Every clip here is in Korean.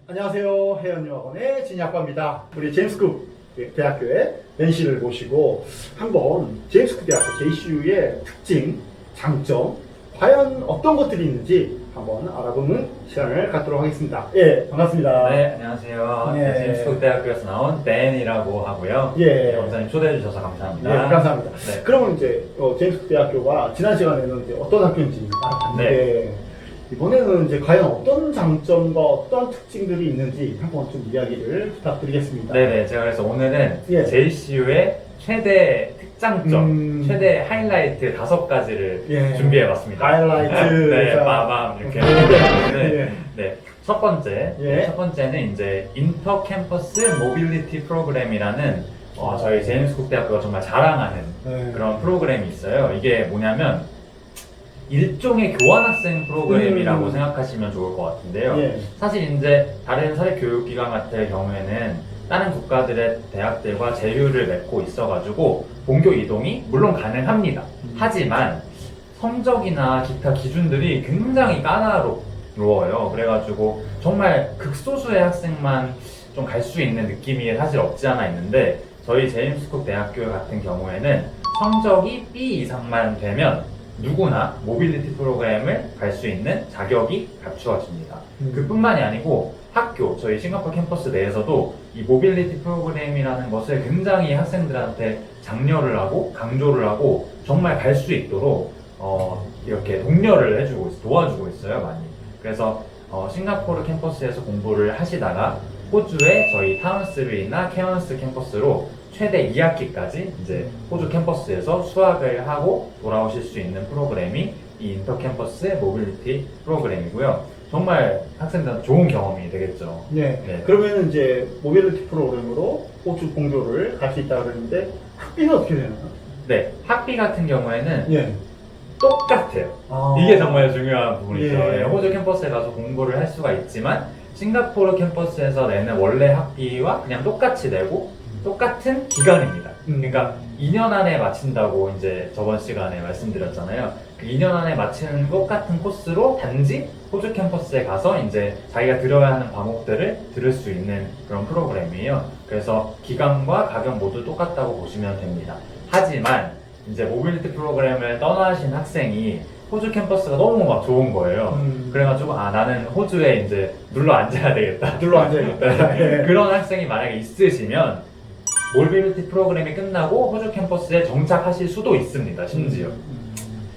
안녕하세요. 해연유학원의 진학과입니다. 우리 제임스쿡 대학교의 낸시를 모시고 한번 제임스쿡 대학교 JCU의 특징, 장점, 과연 어떤 것들이 있는지 한번 알아보는 시간을 갖도록 하겠습니다. 예, 반갑습니다. 네, 안녕하세요. 예. 제임스쿡 대학교에서 나온 댄이라고 하고요. 예. 네, 원장님 초대해 주셔서 감사합니다. 네, 감사합니다. 네. 그러면 이제 제임스쿡 대학교가 지난 시간에는 이제 어떤 학교인지 알아봤는데 이번에는 이제 과연 어떤 장점과 어떤 특징들이 있는지 한번 좀 이야기를 부탁드리겠습니다. 네네, 제가 그래서 오늘은 예. JCU의 최대 특장점, 최대 하이라이트 5가지를 예. 준비해봤습니다. 하이라이트. 네, 자. 빠밤 이렇게. 네. 네. 첫 번째, 예. 첫 번째는 이제 인터 캠퍼스 모빌리티 프로그램이라는 저희 제임스쿡 대학교가 정말 자랑하는 네. 그런 프로그램이 있어요. 이게 뭐냐면 일종의 교환학생 프로그램이라고 생각하시면 좋을 것 같은데요. 예. 사실 이제 다른 사립교육기관 같은 경우에는 다른 국가들의 대학들과 제휴를 맺고 있어가지고 본교 이동이 물론 가능합니다. 하지만 성적이나 기타 기준들이 굉장히 까다로워요. 그래가지고 정말 극소수의 학생만 좀 갈 수 있는 느낌이 사실 없지 않아 있는데 저희 제임스쿡 대학교 같은 경우에는 성적이 B 이상만 되면 누구나 모빌리티 프로그램을 갈 수 있는 자격이 갖추어집니다. 그뿐만이 아니고 학교, 저희 싱가포르 캠퍼스 내에서도 이 모빌리티 프로그램이라는 것을 굉장히 학생들한테 장려를 하고 강조를 하고 정말 갈 수 있도록 이렇게 독려를 해주고 도와주고 있어요, 많이. 그래서 싱가포르 캠퍼스에서 공부를 하시다가 호주의 저희 타운3나 케언스 캠퍼스로 최대 2학기까지 이제 호주 캠퍼스에서 수학을 하고 돌아오실 수 있는 프로그램이 이 인터 캠퍼스 모빌리티 프로그램이고요. 정말 학생들한테 좋은 경험이 되겠죠. 네. 네. 그러면 이제 모빌리티 프로그램으로 호주 공교를 갈 수 있다 그러는데 학비는 어떻게 되나요? 네, 학비 같은 경우에는 예. 똑같아요. 아. 이게 정말 중요한 부분이죠. 예. 네, 호주 캠퍼스에 가서 공부를 할 수가 있지만 싱가포르 캠퍼스에서 내는 원래 학비와 그냥 똑같이 내고 똑같은 기간입니다. 그러니까 2년 안에 마친다고 이제 저번 시간에 말씀드렸잖아요. 그 2년 안에 마치는 똑같은 코스로 단지 호주 캠퍼스에 가서 이제 자기가 들어야 하는 과목들을 들을 수 있는 그런 프로그램이에요. 그래서 기간과 가격 모두 똑같다고 보시면 됩니다. 하지만 이제 모빌리티 프로그램을 떠나신 학생이 호주 캠퍼스가 너무 막 좋은 거예요. 그래가지고 나는 호주에 이제 눌러 앉아야 되겠다. 눌러 앉아야겠다. 예. 그런 학생이 만약에 있으시면 모빌리티 프로그램이 끝나고 호주 캠퍼스에 정착하실 수도 있습니다, 심지어.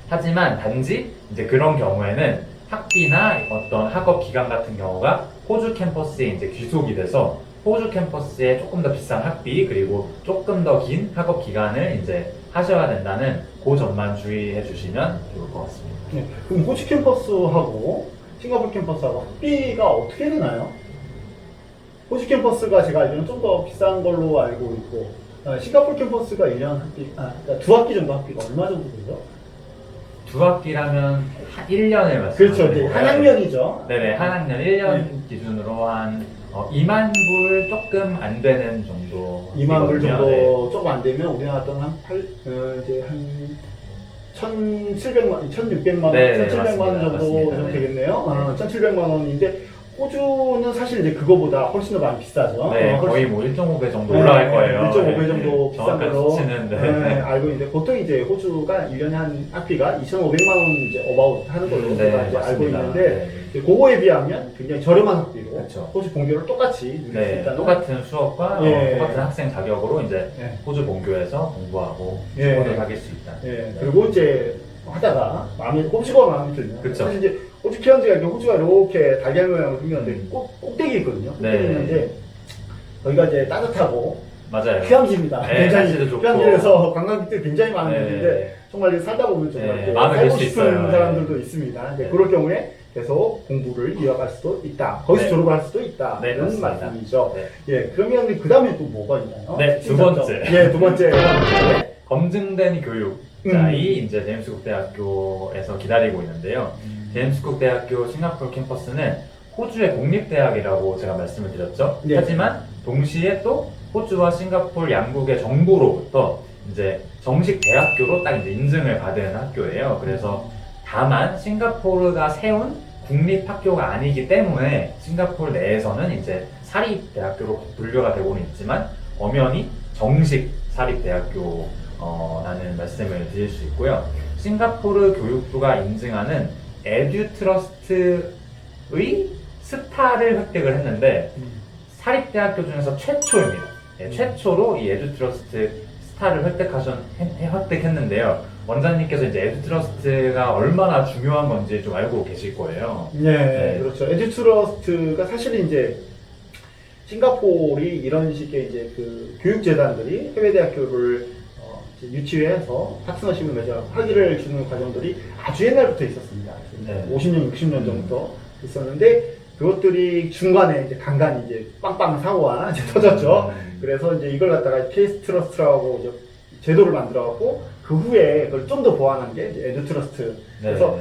하지만 단지 이제 그런 경우에는 학비나 어떤 학업 기간 같은 경우가 호주 캠퍼스에 이제 귀속이 돼서 호주 캠퍼스에 조금 더 비싼 학비 그리고 조금 더 긴 학업 기간을 이제 하셔야 된다는 그 점만 주의해 주시면 좋을 것 같습니다. 네. 그럼 호주 캠퍼스하고 싱가포르 캠퍼스하고 학비가 어떻게 되나요? 호주 캠퍼스가 제가 알기로는 좀 더 비싼 걸로 알고 있고 싱가포르 캠퍼스가 1년 학비, 그러니까 2학기 정도 학비가 얼마 정도 되죠? 2학기라면 1년을 말씀하시는 그렇죠. 네, 한 학년이죠. 네네, 한 학년 1년 기준으로 한 2만 불 조금 안 되는 정도. 2만 불 정도 네. 조금 안 되면 우리나라 돈 한 이제 한 1,700만, 1,600만 원, 네, 1,700만 원 정도 맞습니다. 좀 네. 되겠네요. 1,700만 원인데 호주는 사실 이제 그거보다 훨씬 더 많이 비싸죠. 네, 거의 뭐 1.5배 정도 올라갈 거예요. 1.5배 정도 비싼 정확한 걸로 수치는 네. 알고 있는데 보통 이제 호주가 1년에 한 학비가 2,500만 원 이제 어바웃 하는 걸로 제가 이제 알고 있는데 그거에 비하면 굉장히 저렴한 학비로 그렇죠. 호주 본교를 똑같이 누릴 수 네, 있다는 똑같은 수업과 예. 똑같은 학생 자격으로 이제 예. 호주 본교에서 공부하고 예. 친구들 사귈 수 있다. 예, 그리고 이제 하다가 호주가 마음에 들면 그쵸. 사실 이제 호주 케언즈가 이렇게 호주가 이렇게 달걀 모양으로 생겼는데 꼭대기 있거든요. 꼭대기 네. 있는데 여기가 이제 따뜻하고 맞아요. 휴양지입니다. 네, 굉장히 날씨도 좋고. 휴양지에서 관광객들이 굉장히 많은 네. 곳인데 정말 살다 보면 정말 네, 또 마음에 살고 들 수 싶은 있어요. 사람들도 있습니다. 네. 그럴 경우에 계속 공부를 이어갈 수도 있다. 거기서 네. 졸업을 할 수도 있다는 네, 맞습니다. 말씀이죠. 네. 예, 그러면 그 다음에 또 뭐가 있나요? 네, 두 번째. 예, 두 번째. 검증된 교육자이 이제 제임스쿡 대학교에서 기다리고 있는데요. 제임스쿡 대학교 싱가포르 캠퍼스는 호주의 공립대학이라고 제가 말씀을 드렸죠. 네. 하지만 동시에 또 호주와 싱가포르 양국의 정부로부터 이제 정식 대학교로 딱 이제 인증을 받은 학교예요. 그래서 다만 싱가포르가 세운 국립 학교가 아니기 때문에 싱가포르 내에서는 이제 사립 대학교로 분류가 되고는 있지만 엄연히 정식 사립 대학교라는 말씀을 드릴 수 있고요. 싱가포르 교육부가 인증하는 에듀트러스트의 스타를 획득을 했는데 사립대학교 중에서 최초입니다. 네, 최초로 이 에듀트러스트 스타를 획득했는데요. 원장님께서 이제 에듀트러스트가 얼마나 중요한 건지 좀 알고 계실 거예요. 네, 그렇죠. 에듀트러스트가 사실은 이제 싱가포르이 이런 식의 이제 그 교육재단들이 해외 대학교를 유치해서 파트너십을 맺어 학위를 주는 과정들이 아주 옛날부터 있었습니다. 네. 50년, 60년 전부터 있었는데 그것들이 중간에 이제 간간히 이제 빵빵 사고가 이제 터졌죠. 그래서 이제 이걸 갖다가 케이스 트러스트라고 이제 제도를 만들어갖고 그 후에 그걸 좀 더 보완한 게 이제 에듀트러스트. 그래서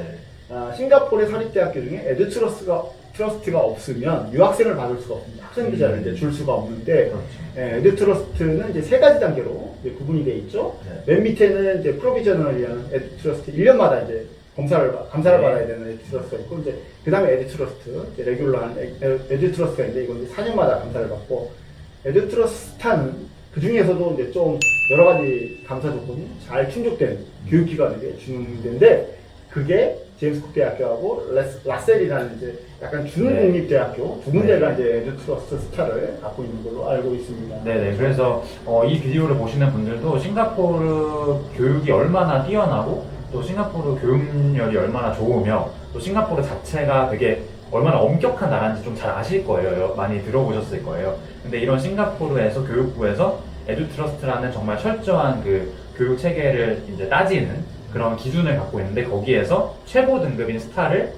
싱가포르의 사립대학교 중에 에듀트러스트가 없으면 유학생을 받을 수가 없습니다. 학생 비자를 이제 줄 수가 없는데, 그렇죠. 에듀트러스트는 이제 세 가지 단계로 이제 구분이 돼 있죠. 네. 맨 밑에는 이제 프로비저널이라는 에듀트러스트 1년마다 이제 감사를 네. 받아야 되는 에듀트러스트가 있고, 이제 그 다음에 에듀트러스트, 이제 레귤러한 에듀트러스트가 있는데 이건 이제 4년마다 감사를 받고, 에듀트러스타는 그 중에서도 이제 좀 여러 가지 감사 조건이 잘 충족된 교육기관에게 주는 데인데, 그게 제임스쿡 대학교하고 라셀이라는 이제 약간 준공립대학교 두 군데가 이제 에듀트러스트 스타를 갖고 있는 걸로 알고 있습니다. 네네. 그래서 이 비디오를 보시는 분들도 싱가포르 교육이 얼마나 뛰어나고 또 싱가포르 교육열이 얼마나 좋으며 또 싱가포르 자체가 되게 얼마나 엄격한 나라인지 좀 잘 아실 거예요. 많이 들어보셨을 거예요. 근데 이런 싱가포르에서 교육부에서 에듀트러스트라는 정말 철저한 그 교육 체계를 이제 따지는 그런 기준을 갖고 있는데 거기에서 최고 등급인 스타를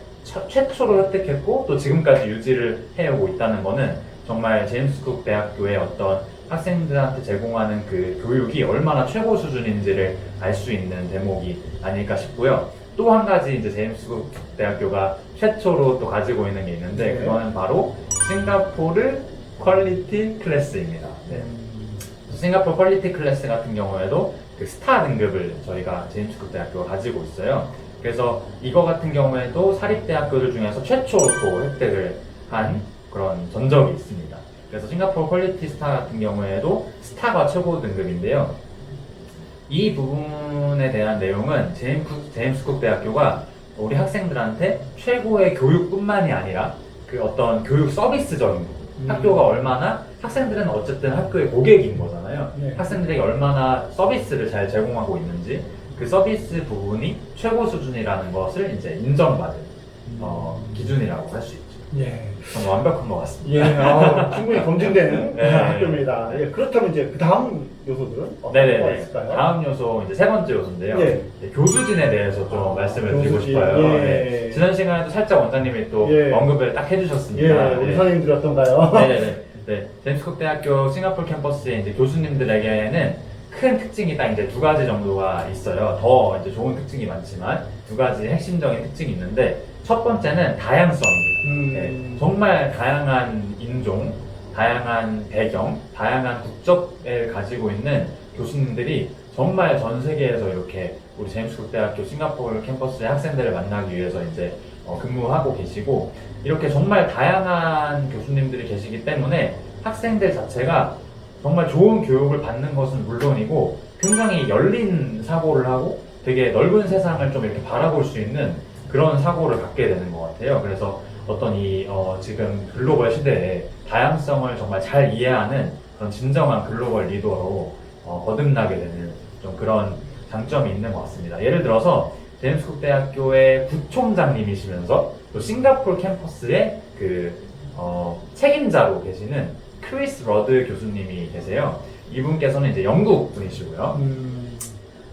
최초로 획득했고 또 지금까지 유지를 해오고 있다는 거는 정말 제임스쿡 대학교의 어떤 학생들한테 제공하는 그 교육이 얼마나 최고 수준인지를 알 수 있는 대목이 아닐까 싶고요. 또 한 가지 이제 제임스쿡 대학교가 최초로 또 가지고 있는 게 있는데 그거는 바로 싱가포르 퀄리티 클래스입니다. 네. 싱가포르 퀄리티 클래스 같은 경우에도 그 스타 등급을 저희가 제임스쿡 대학교가 가지고 있어요. 그래서 이거 같은 경우에도 사립대학교들 중에서 최초로 또 획득을 한 그런 전적이 있습니다. 그래서 싱가포르 퀄리티 스타 같은 경우에도 스타가 최고 등급인데요. 이 부분에 대한 내용은 제임스쿡 대학교가 우리 학생들한테 최고의 교육뿐만이 아니라 그 어떤 교육 서비스적인 부분, 학교가 얼마나 학생들은 어쨌든 학교의 고객인 거잖아요. 네. 학생들에게 얼마나 서비스를 잘 제공하고 있는지 그 서비스 부분이 최고 수준이라는 것을 이제 인정받은 기준이라고 할 수 있죠. 예. 정말 완벽한 것 같습니다. 예, 충분히 검증되는 네. 학교입니다. 예, 그렇다면 이제 그 다음 요소들은 어떤 거가 네네네. 있을까요? 다음 요소 이제 세 번째 요소인데요. 예. 이제 교수진에 대해서 좀 말씀을 드리고 교수진. 싶어요. 예. 네. 지난 시간에도 살짝 원장님이 또 예. 언급을 딱 예, 해주셨습니다. 우리 네. 선생님들 어떤가요? 네네네. 네. 제임스쿡 대학교 싱가포르 캠퍼스의 이제 교수님들에게는 큰 특징이 딱 이제 두 가지 정도가 있어요. 더 이제 좋은 특징이 많지만 두 가지 핵심적인 특징이 있는데 첫 번째는 다양성입니다. 네. 정말 다양한 인종, 다양한 배경, 다양한 국적을 가지고 있는 교수님들이 정말 전 세계에서 이렇게 우리 제임스쿡 대학교 싱가포르 캠퍼스의 학생들을 만나기 위해서 이제 근무하고 계시고 이렇게 정말 다양한 교수님들이 계시기 때문에 학생들 자체가 정말 좋은 교육을 받는 것은 물론이고 굉장히 열린 사고를 하고 되게 넓은 세상을 좀 이렇게 바라볼 수 있는 그런 사고를 갖게 되는 것 같아요. 그래서 어떤 지금 글로벌 시대에 다양성을 정말 잘 이해하는 그런 진정한 글로벌 리더로 거듭나게 되는 좀 그런 장점이 있는 것 같습니다. 예를 들어서 제임스쿡 대학교의 부총장님이시면서 또 싱가포르 캠퍼스의 책임자로 계시는 크리스 러드 교수님이 계세요. 이분께서는 이제 영국 분이시고요.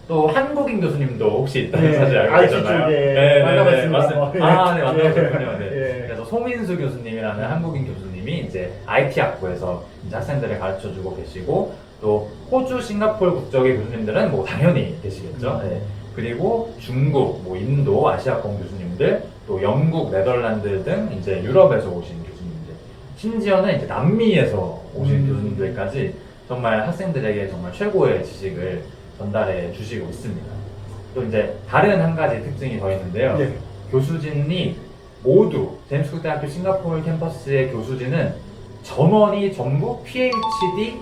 또 한국인 교수님도 혹시 있다는 사실 알고 IT 계셨나요? 쪽에 만나봤습니다. 맞습니다. 네, 만나봤군요. 네. 예. 그래서 송민수 교수님이라는 한국인 교수님이 이제 IT 학부에서 이제 학생들을 가르쳐 주고 계시고 또 호주, 싱가포르 국적의 교수님들은 뭐 당연히 계시겠죠. 네. 그리고 중국, 뭐 인도, 아시아권 교수님들, 또 영국, 네덜란드 등 이제 유럽에서 오신 교수님들, 심지어는 이제 남미에서 오신 교수님들까지 정말 학생들에게 정말 최고의 지식을 전달해 주시고 있습니다. 또 이제 다른 한 가지 특징이 더 있는데요. 예. 교수진이 모두 제임스쿡 대학교 싱가포르 캠퍼스의 교수진은 전원이 전부 PhD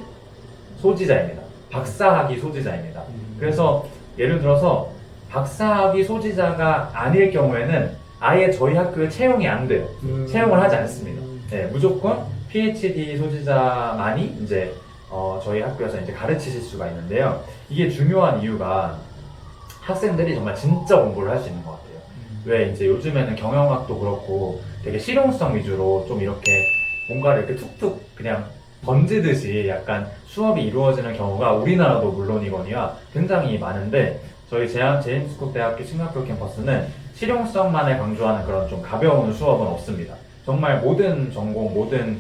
소지자입니다. 박사학위 소지자입니다. 그래서 예를 들어서 박사학위 소지자가 아닐 경우에는 아예 저희 학교에 채용이 안 돼요. 채용을 하지 않습니다. 네, 무조건 PhD 소지자만이 이제 저희 학교에서 이제 가르치실 수가 있는데요. 이게 중요한 이유가 학생들이 정말 진짜 공부를 할 수 있는 것 같아요. 왜 이제 요즘에는 경영학도 그렇고 되게 실용성 위주로 좀 이렇게 뭔가를 이렇게 툭툭 그냥 던지듯이 약간 수업이 이루어지는 경우가 우리나라도 물론이거니와 굉장히 많은데 저희 제임스쿡 대학교 싱가포르 캠퍼스는 실용성만을 강조하는 그런 좀 가벼운 수업은 없습니다. 정말 모든 전공, 모든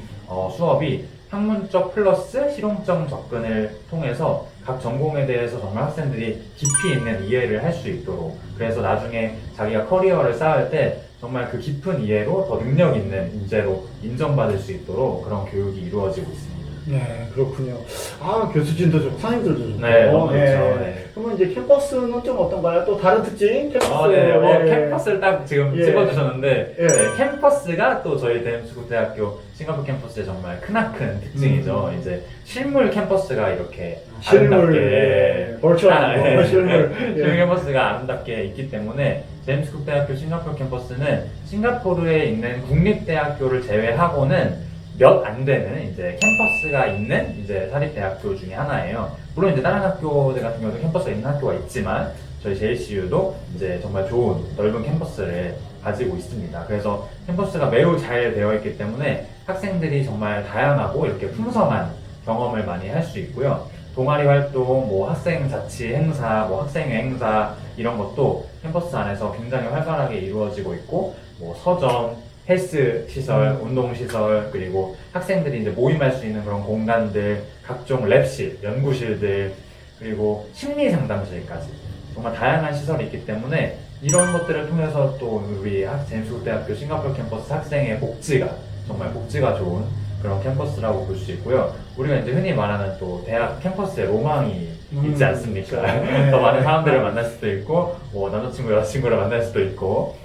수업이 학문적 플러스 실용적 접근을 통해서 각 전공에 대해서 정말 학생들이 깊이 있는 이해를 할 수 있도록, 그래서 나중에 자기가 커리어를 쌓을 때 정말 그 깊은 이해로 더 능력 있는 인재로 인정받을 수 있도록 그런 교육이 이루어지고 있습니다. 네, 그렇군요. 아, 교수진도 좋고, 선생님들도 좋고. 네, 너무 좋죠. 네. 그러면 이제 캠퍼스는 좀 어떤가요? 또 다른 특징? 캠퍼스. 네. 캠퍼스를 딱 지금 예. 찝어주셨는데, 예. 네, 캠퍼스가 또 저희 제임스쿡 대학교 싱가포르 캠퍼스의 정말 크나큰 특징이죠. 이제 실물 캠퍼스가 이렇게 아름답게 벌초한 실물. 실물 캠퍼스가 아름답게 있기 때문에 제임스쿡 대학교 싱가포르 캠퍼스는 싱가포르에 있는 국립대학교를 제외하고는 몇 안 되는 이제 캠퍼스가 있는 이제 사립대학교 중에 하나예요. 물론 이제 다른 학교들 같은 경우도 캠퍼스가 있는 학교가 있지만 저희 JCU도 이제 정말 좋은 넓은 캠퍼스를 가지고 있습니다. 그래서 캠퍼스가 매우 잘 되어 있기 때문에 학생들이 정말 다양하고 이렇게 풍성한 경험을 많이 할 수 있고요. 동아리 활동, 뭐 학생 자치 행사, 뭐 학생회 행사 이런 것도 캠퍼스 안에서 굉장히 활발하게 이루어지고 있고, 뭐 서점, 헬스 시설, 운동 시설, 그리고 학생들이 이제 모임할 수 있는 그런 공간들, 각종 랩실, 연구실들, 그리고 심리 상담실까지 정말 다양한 시설이 있기 때문에 이런 것들을 통해서 또 우리 제임스쿡 대학교 싱가포르 캠퍼스 학생의 복지가 정말 복지가 좋은 그런 캠퍼스라고 볼 수 있고요. 우리가 이제 흔히 말하는 또 대학 캠퍼스에 로망이 있지 않습니까? 그렇죠. 더 많은 사람들을 만날 수도 있고, 뭐 남자친구, 여자친구를 만날 수도 있고,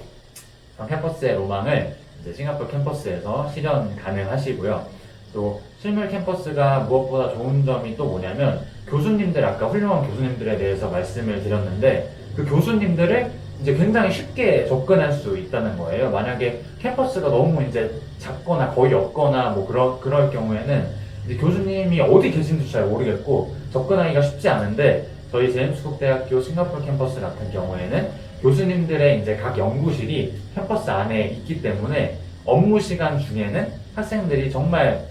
그런 캠퍼스의 로망을 이제 싱가포르 캠퍼스에서 실현 가능하시고요. 또 실물 캠퍼스가 무엇보다 좋은 점이 또 뭐냐면 교수님들, 아까 훌륭한 교수님들에 대해서 말씀을 드렸는데 그 교수님들을 이제 굉장히 쉽게 접근할 수 있다는 거예요. 만약에 캠퍼스가 너무 이제 작거나 거의 없거나 뭐 그럴 경우에는 이제 교수님이 어디 계신지 잘 모르겠고 접근하기가 쉽지 않은데 저희 제임스쿡 대학교 싱가포르 캠퍼스 같은 경우에는 교수님들의 이제 각 연구실이 캠퍼스 안에 있기 때문에 업무 시간 중에는 학생들이 정말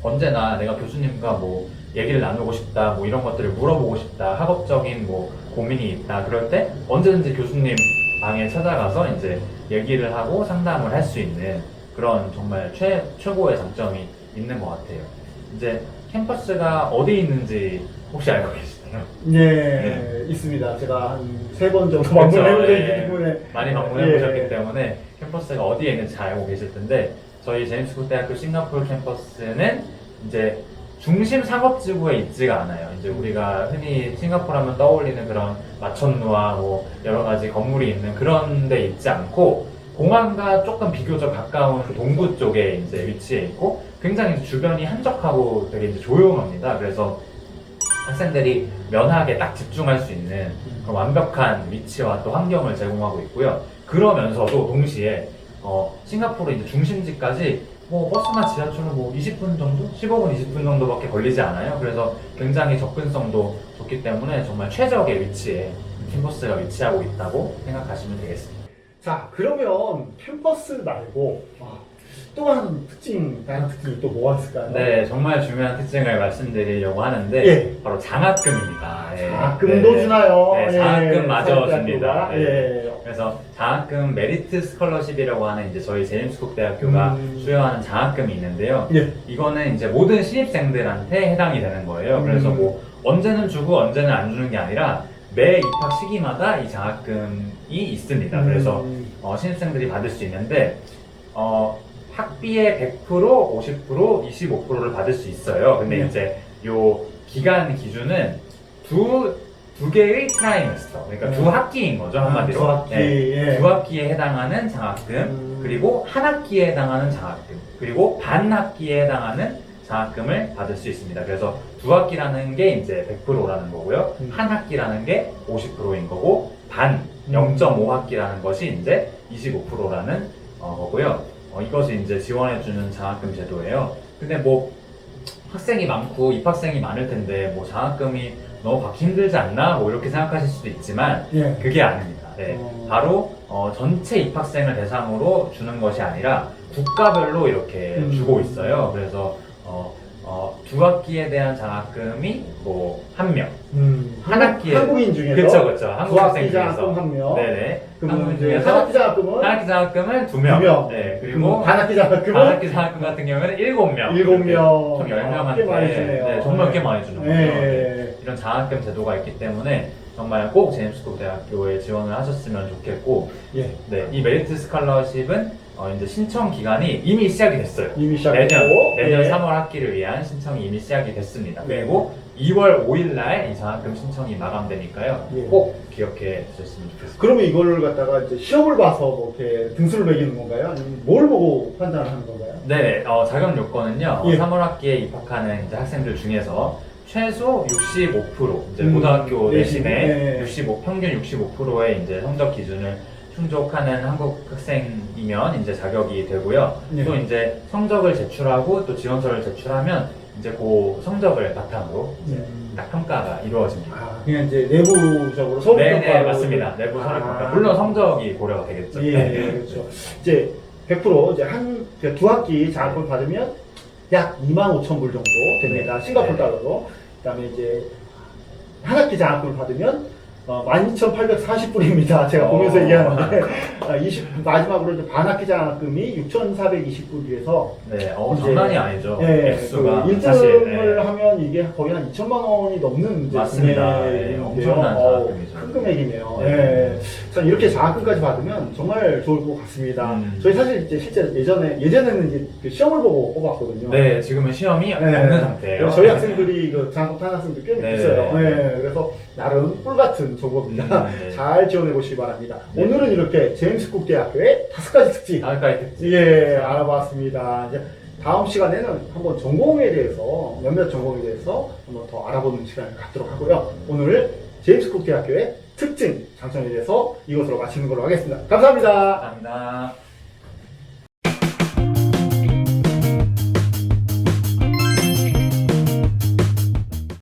언제나 내가 교수님과 뭐 얘기를 나누고 싶다, 뭐 이런 것들을 물어보고 싶다, 학업적인 뭐 고민이 있다, 그럴 때 언제든지 교수님 방에 찾아가서 이제 얘기를 하고 상담을 할 수 있는 그런 정말 최고의 장점이 있는 것 같아요. 이제 캠퍼스가 어디 있는지 혹시 알고 계시나요? 네, 있습니다. 제가 한 3번 정도 그렇죠. 방문해보기 예. 때문에. 많이 방문해보셨기 예. 때문에 캠퍼스가 어디에 있는지 잘 알고 계실 텐데 저희 제임스쿡 대학교 싱가포르 캠퍼스는 이제 중심 상업지구에 있지가 않아요. 이제 우리가 흔히 싱가포르 하면 떠올리는 그런 마천루와 뭐 여러 가지 건물이 있는 그런 데 있지 않고 공항과 조금 비교적 가까운 동부 쪽에 이제 위치해 있고 굉장히 주변이 한적하고 되게 이제 조용합니다. 그래서 학생들이 면학에 딱 집중할 수 있는 그런 완벽한 위치와 또 환경을 제공하고 있고요. 그러면서도 동시에 싱가포르 이제 중심지까지 뭐 버스나 지하철은 뭐 20분 정도? 15분, 20분 정도밖에 걸리지 않아요. 그래서 굉장히 접근성도 좋기 때문에 정말 최적의 위치에 캠퍼스가 위치하고 있다고 생각하시면 되겠습니다. 자, 그러면 캠퍼스 말고 또한 다른 특징이 또 뭐가 있을까요? 네, 정말 중요한 특징을 말씀드리려고 하는데 예. 바로 장학금입니다. 예. 장학금도 네. 주나요? 네, 장학금마저 줍니다. 네. 예. 그래서 장학금 메리트 스컬러십이라고 하는 이제 저희 제임스쿡 대학교가 수여하는 장학금이 있는데요. 예. 이거는 이제 모든 신입생들한테 해당이 되는 거예요. 그래서 뭐 언제는 주고 언제는 안 주는 게 아니라 매 입학 시기마다 이 장학금이 있습니다. 그래서 신입생들이 받을 수 있는데 학비의 100%, 50%, 25%를 받을 수 있어요. 근데 이제 요 기간 기준은 두 두 개의 트라이메스터, 그러니까 두 학기인 거죠, 한마디로. 두 학기, 예. 두 학기에 해당하는 장학금, 그리고 한 학기에 해당하는 장학금, 그리고 반 학기에 해당하는 장학금을 받을 수 있습니다. 그래서 두 학기라는 게 이제 100%라는 거고요. 한 학기라는 게 50%인 거고, 반 0.5학기라는 것이 이제 25%라는 거고요. 이것이 이제 지원해주는 장학금 제도예요. 근데 뭐 학생이 많고 입학생이 많을 텐데 뭐 장학금이 너무 받기 힘들지 않나? 뭐 이렇게 생각하실 수도 있지만 예. 그게 아닙니다. 네. 바로 전체 입학생을 대상으로 주는 것이 아니라 국가별로 이렇게 주고 있어요. 그래서 두 학기에 대한 장학금이 뭐 한 명, 한 학기에 한국인 중에서 그렇죠. 한국 두 학생 학기 장학금 중에서 한 명. 네네. 그러면 한국 이제 중에서 한 학기 장학금은 한 학기 장학금은 두 명. 두 명. 네. 그리고 반 학기 장학금은 반 학기 장학금 같은 경우에는 7명. 7명. 총 10명한테 꽤 많이 주네요. 네, 정말 꽤 많이 주는 거죠. 네. 네. 이런 장학금 제도가 있기 때문에 정말 꼭 제임스쿡 대학교에 지원을 하셨으면 좋겠고, 예. 네, 이 메리트 스칼러십은 이제 신청 기간이 이미 시작이 됐어요. 이미 시작했고 내년 예. 3월 학기를 위한 신청이 이미 시작이 됐습니다. 네. 그리고 2월 5일 날 이 장학금 신청이 마감되니까요. 예. 꼭 기억해 주셨으면 좋겠습니다. 그러면 이걸 갖다가 이제 시험을 봐서 뭐 이렇게 등수를 매기는 건가요? 아니면 뭘 보고 판단을 하는 건가요? 네, 자격 요건은요. 예. 3월 학기에 입학하는 이제 학생들 중에서 최소 65% 이제 음, 고등학교 내신, 내신의 예. 평균 65%의 이제 성적 기준을 충족하는 한국 학생이면 이제 자격이 되고요. 예. 또 이제 성적을 제출하고 또 지원서를 제출하면 이제 그 성적을 바탕으로 이제 딱 평가가 이루어집니다. 아, 그냥 이제 내부적으로 서류 네네, 평가로 맞습니다. 내부 서류 아. 평가. 물론 성적이 고려가 되겠죠. 예, 네. 그렇죠. 이제 100% 이제 두 학기 장학금 받으면 약 25,000불 정도 됩니다. 네. 싱가포르 네. 달러로. 그다음에 이제 한 학기 장학금을 받으면 12,840불입니다. 제가 보면서 얘기하는데 마지막으로 이제 반 학기 장학금이 6,420불에서 네, 장난이 아니죠. 예, 액수가 그 1등을 사실 네. 하면 이게 거의 한 2천만 원이 넘는 이제 맞습니다. 금액인데요. 네, 엄청난 장학금이죠. 큰 금액이네요. 네. 예. 참 이렇게 장학금까지 받으면 정말 좋을 것 같습니다. 저희 사실 이제 실제 예전에는 이제 그 시험을 보고 뽑았거든요. 네, 지금은 시험이 없는 상태예요. 그래서 저희 학생들이 그 장학금 탄 학생들 꽤 네. 있어요. 네. 그래서 나름 꿀 같은 정보입니다. 네. 잘 지원해 보시기 바랍니다. 네. 오늘은 이렇게 제임스쿡 대학교의 5가지 특징 다음까지 특징. 예, 알아봤습니다. 이제 다음 시간에는 한번 전공에 대해서, 몇몇 전공에 대해서 한번 더 알아보는 시간을 갖도록 하고요. 오늘 제임스쿡 대학교의 특징, 장점에 대해서 이것으로 마치는 걸로 하겠습니다. 감사합니다. 감사합니다.